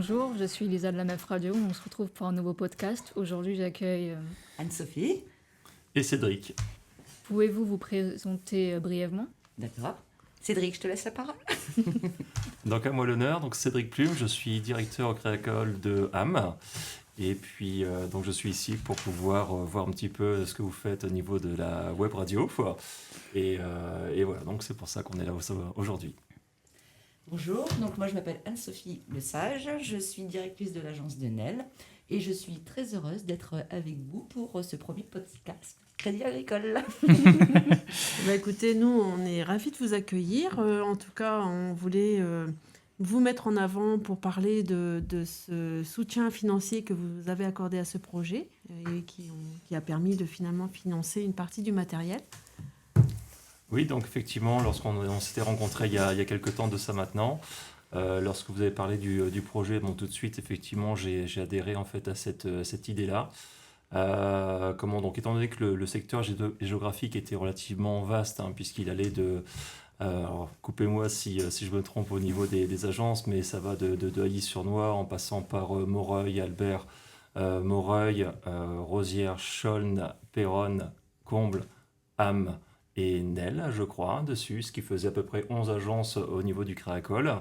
Bonjour, je suis Lisa de la MEF Radio. On se retrouve pour un nouveau podcast. Aujourd'hui, j'accueille. Anne-Sophie. Et Cédric. Pouvez-vous vous présenter brièvement? D'accord. Cédric, je te laisse la parole. Donc à moi l'honneur, donc Cédric Plume, je suis directeur au Créacol de Ham. Et puis donc je suis ici pour pouvoir voir un petit peu ce que vous faites au niveau de la web radio. Et voilà, donc c'est pour ça qu'on est là aujourd'hui. Bonjour, donc moi je m'appelle Anne-Sophie Lesage, je suis directrice de l'agence de NEL et je suis très heureuse d'être avec vous pour ce premier podcast Crédit Agricole. Écoutez, nous on est ravis de vous accueillir. En tout cas, on voulait vous mettre en avant pour parler de ce soutien financier que vous avez accordé à ce projet et qui a permis de finalement financer une partie du matériel. Oui, donc effectivement, lorsqu'on s'était rencontrés il y a quelques temps de ça maintenant, lorsque vous avez parlé du projet, bon, tout de suite, effectivement, j'ai adhéré en fait à cette idée-là. Donc, étant donné que le secteur géographique était relativement vaste, puisqu'il allait de... alors, coupez-moi si je me trompe au niveau des agences, mais ça va de Hailly-sur-Noire en passant par Moreuil, Albert, Moreuil, Rosières, Chaulnes, Péronne, Combles, Ham et Nesle, je crois, dessus, ce qui faisait à peu près 11 agences au niveau du Créacol.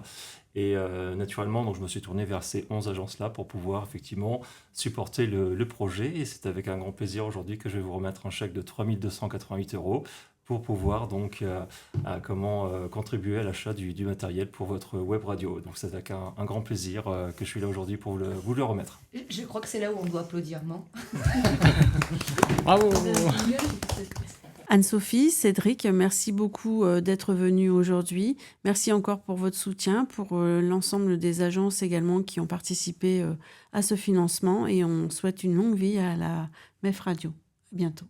Et naturellement, donc, je me suis tourné vers ces 11 agences-là pour pouvoir effectivement supporter le projet. Et c'est avec un grand plaisir aujourd'hui que je vais vous remettre un chèque de 3 288 € pour pouvoir donc contribuer à l'achat du matériel pour votre web radio. Donc c'est avec un grand plaisir que je suis là aujourd'hui pour vous le remettre. Je crois que c'est là où on doit applaudir, non? Bravo. Anne-Sophie, Cédric, merci beaucoup d'être venus aujourd'hui. Merci encore pour votre soutien, pour l'ensemble des agences également qui ont participé à ce financement. Et on souhaite une longue vie à la MEF Radio. À bientôt.